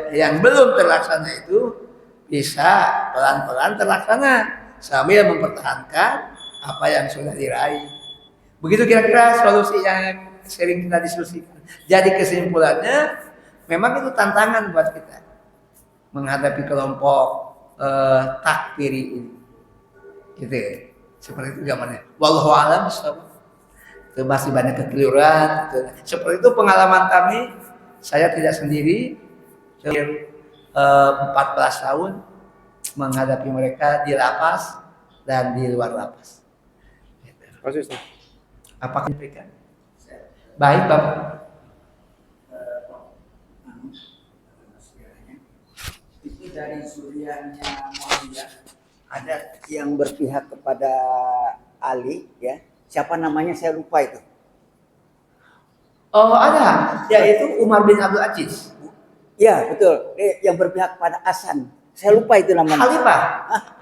yang belum terlaksana itu bisa pelan-pelan terlaksana sambil mempertahankan apa yang sudah diraih. Begitu kira-kira solusi yang sering kita diskusikan. Jadi kesimpulannya memang itu tantangan buat kita menghadapi kelompok takfiri ini. Gitu ya. Seperti itu gambarnya. Wallahu a'lam bishawab. Itu masih banyak kekeliruan. Seperti itu pengalaman kami. Saya tidak sendiri. 14 tahun menghadapi mereka di lapas dan di luar lapas. Apakah diberikan? Baik, Bapak. Itu dari suriannya Muawiyah. Ada yang berpihak kepada Ali, ya. Siapa namanya saya lupa itu. Oh, ada. Yaitu Umar bin Abdul Aziz. Ya, betul. Yang berpihak kepada Hasan. Saya lupa itu namanya. Khalifah.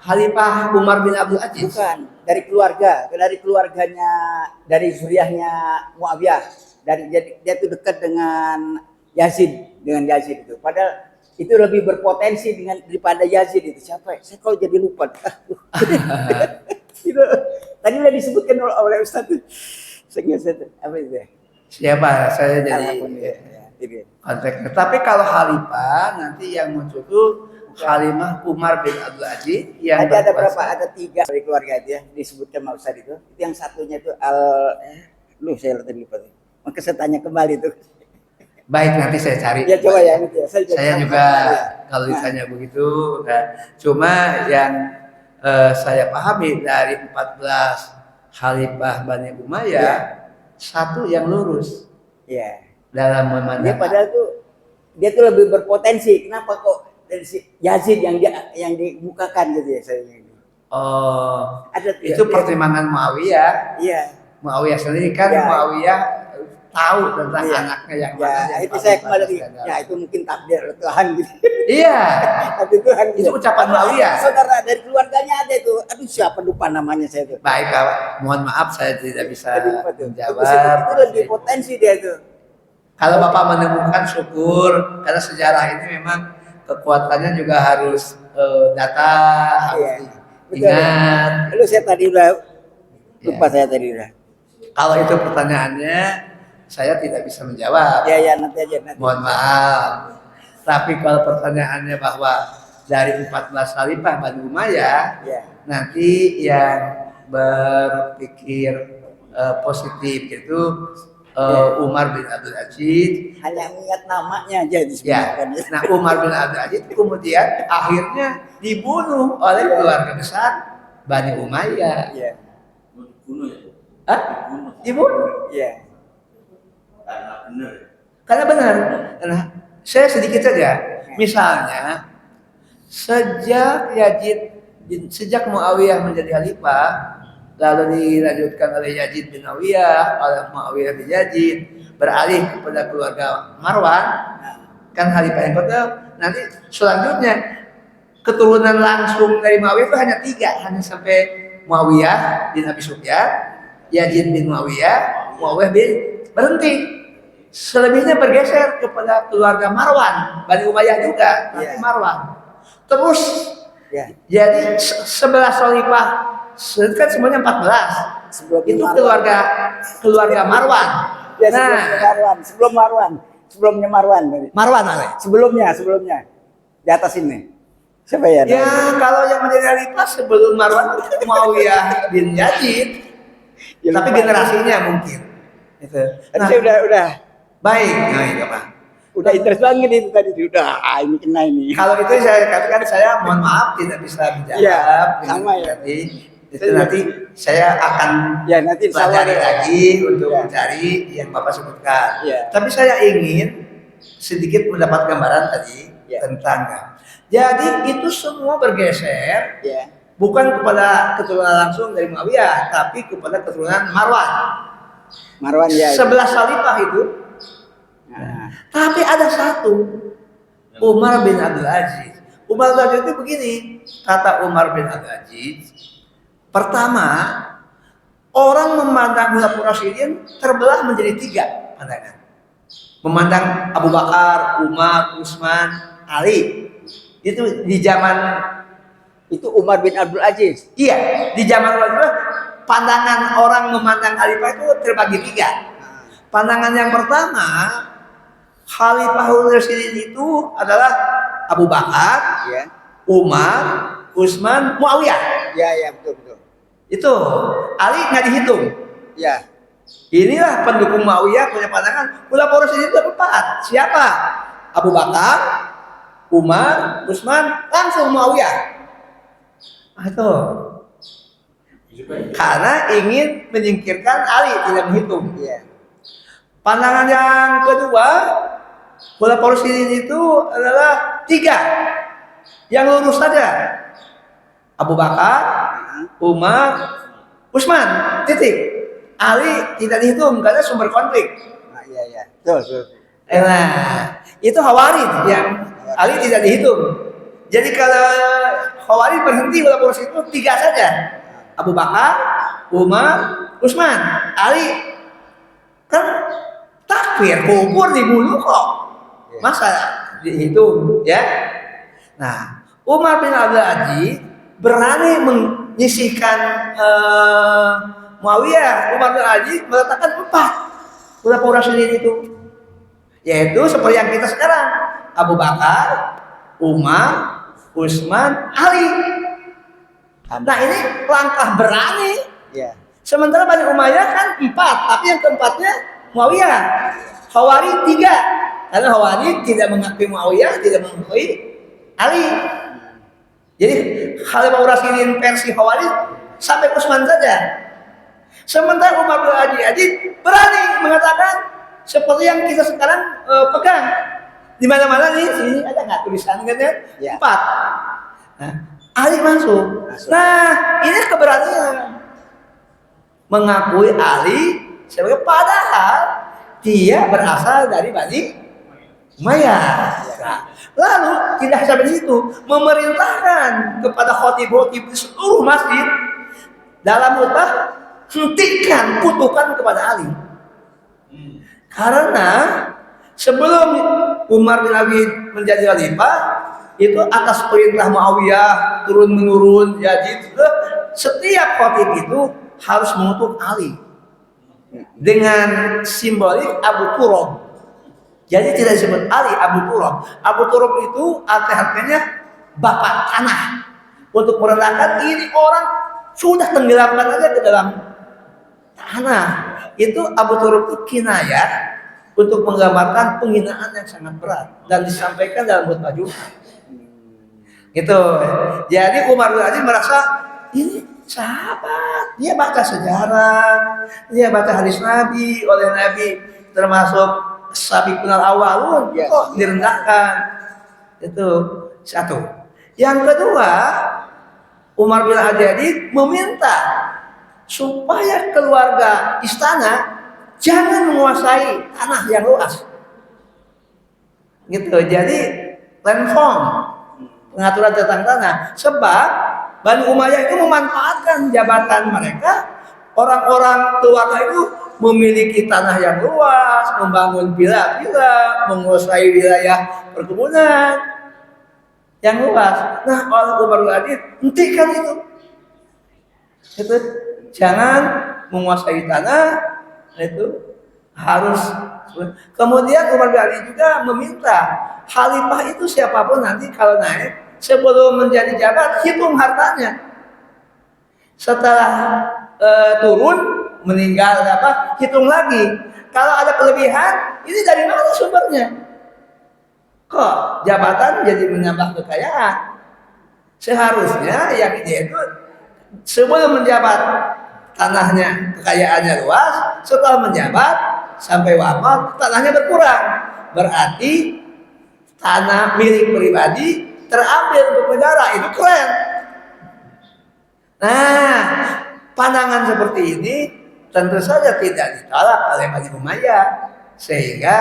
Khalifah Umar bin Abdul Aziz. Bukan, dari keluarganya, dari suriahnya Muawiyah. Dia itu dekat dengan Yazid itu. Padahal itu lebih berpotensi daripada Yazid itu. Siapa? Saya kalau jadi lupa. Itu tadi udah disebutkan oleh Ustaz. Apa itu? Siapa? Saya jadi konteks. Tapi kalau Khalifah nanti yang muncul itu Khalifah Umar bin Abdul Aziz yang ada berapa? Ada 3 dari keluarga itu ya disebutkan sama Ustaz itu. Yang satunya itu saya tadi lupa. Maka saya tanya kembali tuh. Baik, nanti saya cari. Ya coba ya. Saya juga kalau ditanya begitu, cuma yang saya pahami dari 14 Khalifah Bani Umayyah, satu yang lurus. Ya. Dalam memandang. Dia padahal dia tuh lebih berpotensi. Kenapa kok dari si Yazid yang dibukakan gitu ya saya ini. Oh, itu ya, pertimbangan Muawiyah. Iya. Muawiyah sendiri kan Ya. Muawiyah tahu tentang anaknya yang mana. Ya, itu saya kembali. Ya, itu mungkin takdir Tuhan gitu. Iya. Waktu itu kan Itu ucapan Muawiyah. Saudara dari keluarganya ada itu. Aduh siapa lupa namanya saya itu. Baik, Pak. Mohon maaf saya tidak bisa Jadi lupa tuh. menjawab. Itu lebih potensi dia itu. Kalau Bapak menemukan syukur, karena sejarah ini memang kekuatannya juga harus data, harus Iya. ingat. Lalu saya tadi udah lupa Ya. saya tadi udah. Kalau itu pertanyaannya, saya tidak bisa menjawab. Ya nanti aja nanti. Mohon maaf. Tapi kalau pertanyaannya bahwa dari 14 khalifah Bani Umayyah, Ya. nanti yang berpikir positif itu Umar bin Abdul Aziz. Hanya mengingat namanya aja Ya, disebutkan. nah Umar bin Abdul Aziz kemudian akhirnya dibunuh oleh keluarga besar Bani Umayyah. Iya. Hah? Dibunuh? Iya. Karena benar. Nah, saya sedikit saja. Misalnya, sejak Muawiyah menjadi khalifah, lalu dilanjutkan oleh Yazid bin Muawiyah, oleh Muawiyah bin Yazid, beralih kepada keluarga Marwan, kan khalifah yang kedua. Nanti selanjutnya keturunan langsung dari Muawiyah itu hanya 3, hanya sampai Muawiyah bin Abi Sufyan, Yazid bin Muawiyah, Muawiyah bin berhenti. Selebihnya bergeser kepada keluarga Marwan, Bani Umayyah juga, nanti Iya. Marwan. Terus Ya. jadi 11 khalifah, kan semuanya 14. Sebelum Itu Marwan. keluarga Marwan. Ya, Nah, sebelum Marwan. Sebelumnya Marwan. Marwan Ale. Sebelumnya. Di atas ini. Siapa ya? Ya, kalau yang menjadi khalifah sebelum Marwan Muawiyah bin Yazid, Ya, tapi lupa. generasinya mungkin. Itu. Tadi Nah, saya udah baik, Pak. udah interest banget itu tadi. Udah, ini kena ini. Kalau itu saya katakan saya mohon maaf tidak bisa menjawab. Iya, sama ya. Nanti itu nanti saya akan Ya, nanti insya Allah pelajari ya. lagi untuk Ya. mencari yang Bapak sebutkan. Ya. Tapi saya ingin sedikit mendapat gambaran tadi Ya. tentang. Jadi itu semua bergeser Ya. bukan kepada keturunan langsung dari Muawiyah, tapi kepada keturunan Marwan. Marwan ya. 11 khalifah itu. Nah, Tapi ada satu, Umar bin Abdul Aziz. Umar bin Abdul Aziz itu begini, kata Umar bin Abdul Aziz. Pertama, orang memandang Khulafaur Rasyidin terbelah menjadi 3 pandangan. Memandang Abu Bakar, Umar, Utsman, Ali. Itu di zaman, itu Umar bin Abdul Aziz. iya, di zaman Rasulullah pandangan orang memandang khalifah itu terbagi 3. Pandangan yang pertama, Khalifahur Rasyidin itu adalah Abu Bakar, Ya. Umar, Utsman, Muawiyah. Ya, betul. Itu Ali nggak dihitung. Ya. Inilah pendukung Muawiyah punya pandangan. Khulafaur Rasyidin itu 4. Siapa? Abu Bakar, Umar, Utsman, langsung Muawiyah. Itu karena ingin menyingkirkan Ali, tidak menghitung. Iya. Pandangan yang kedua, Khulafaur Rasyidin itu adalah 3 yang lurus saja. Abu Bakar, Umar, Utsman, titik. Ali tidak dihitung karena sumber konflik. Nah, iya. Betul. Nah, itu Khawarij yang Ali tidak dihitung. Jadi kalau Khawarij berhenti Khulafaur Rasyidin itu 3 saja. Abu Bakar, Umar, Utsman, Ali kan takfir, kubur dibunuh kok. Masa dihitung ya? Nah, Umar bin Abdul Aziz berani menyisihkan Muawiyah. Umar bin Abdul Aziz meletakkan 4 Khulafaur Rasyidin itu, yaitu seperti yang kita sekarang, Abu Bakar, Umar, Utsman, Ali. Nah, ini langkah berani. Iya. Sementara Bani Umayyah kan 4, tapi yang keempatnya Muawiyah. Khawarij 3, karena Khawarij tidak mengakui Muawiyah, tidak mengakui Ali. Jadi Khalifah Rasyidin versi Khawarij sampai Utsman saja. Sementara Umar bin Abdul Aziz berani mengatakan seperti yang kita sekarang pegang. Di mana-mana nih, sini ada nggak tulisan kan ya? Ya. 4. Nah, Ali masuk. Nah, ini keberanian mengakui Ali sebagai, padahal dia berasal dari Bani Umayyah. Nah, lalu tidak sampai di situ, memerintahkan kepada khotib-khotib di seluruh masjid dalam khutbah, hentikan kutukan kepada Ali. Karena sebelum Umar bin Abi menjadi khalifah, itu atas perintah Muawiyah turun menurun Yazid, setiap khotib itu harus mengutuk Ali dengan simbolik Abu Turab. Jadi tidak disebut Ali, Abu Turab. Abu Turab itu artinya bapak tanah. Untuk merendahkan ini orang sudah tenggelamkan aja ke dalam tanah. Itu Abu Turab itu kinayah untuk menggambarkan penghinaan yang sangat berat dan disampaikan dalam khutbah Jumat. Gitu. Jadi Umar bin Aziz merasa ini sahabat, dia baca sejarah, dia baca hadis Nabi oleh Nabi termasuk sabiqunal awwalun, kok direndahkan. Itu satu. Yang kedua, Umar bin Aziz meminta supaya keluarga istana jangan menguasai tanah yang luas. Gitu. Jadi landform, pengaturan tentang tanah. Sebab Bani Umayyah itu memanfaatkan jabatan mereka, orang-orang keluarga itu memiliki tanah yang luas, membangun villa-villa, menguasai wilayah perkebunan yang luas. Nah, oleh Umar bin Aziz hentikan itu. Jangan menguasai tanah, itu harus. Kemudian Umar bin Aziz juga meminta khalifah itu siapapun nanti kalau naik, sebelum menjadi jabat hitung hartanya. Setelah turun meninggal hitung lagi. Kalau ada kelebihan, ini dari mana sumbernya? Kok jabatan jadi menambah kekayaan? Seharusnya yang itu sebelum menjabat tanahnya kekayaannya luas, setelah menjabat sampai wafat tanahnya berkurang. Berarti tanah milik pribadi terambil untuk negara, itu keren. Nah, pandangan seperti ini tentu saja tidak ditolak oleh Bani Umayyah, sehingga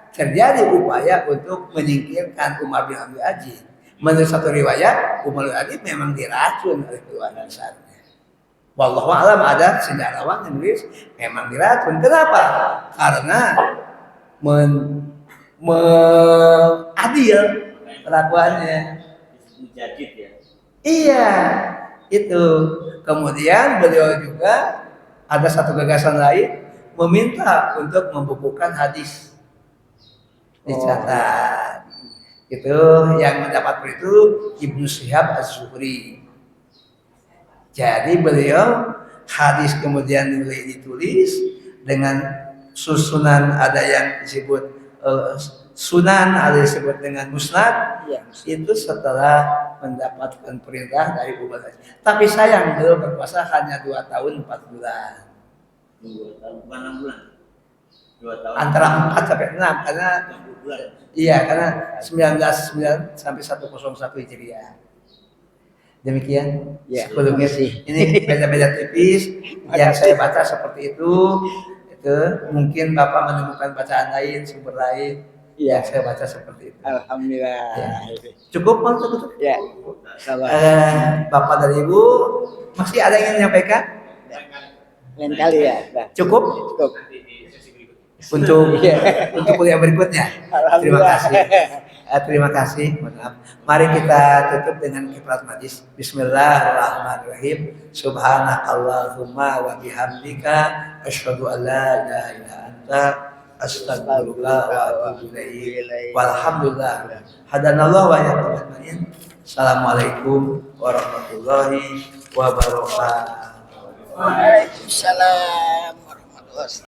terjadi upaya untuk menyingkirkan Umar bin Abdul Aziz. Menurut satu riwayat, Umar bin Abdul Aziz memang diracun oleh keluarga besarnya. Wallahu a'lam, ada sejarawan yang menulis memang diracun. Kenapa? Karena adil kelakuannya. Mujadid ya. Iya, itu. Kemudian beliau juga ada satu gagasan lain, meminta untuk membukukan hadis. Dicatat. Itu yang mendapat itu Ibnu Syihab Az-Zuhri. Jadi beliau hadis kemudian ditulis dengan susunan, ada yang disebut sunan, ada yang disebut dengan musnad. Ya. Itu setelah mendapatkan perintah dari Umar. Tapi sayang beliau berpuasa hanya 2 tahun 4 bulan. 2 tahun bukan 6 bulan. 2 tahun. Antara 4 sampai 6 karena 60 bulan. iya, karena 1909 sampai 101 Hijriah. Demikian. Ya, Sebelumnya makasih. ini beda-beda tipis yang saya baca seperti itu. Itu mungkin Bapak menemukan bacaan lain, sumber lain. Iya. Yang saya baca seperti itu. Alhamdulillah. Ya. Cukup Pak? Cukup? Ya. Sabar. Bapak dan Ibu masih ada yang ingin menyampaikan? Lain kali ya. Dah. Cukup Cukup. untuk Iya. untuk kuliah berikutnya. Terima kasih. Terima kasih. Maaf. Mari kita tutup dengan kifrat majlis. Bismillahirrahmanirrahim. Subhanakallahumma wa bihamdika asyhadu an la ilaha illa anta astaghfiruka wa atubu ilaik. Walhamdulillah. Hadanallahu wa iyyakum ajmain. Assalamualaikum warahmatullahi wabarakatuh. Waalaikumsalam warahmatullahi wabarakatuh.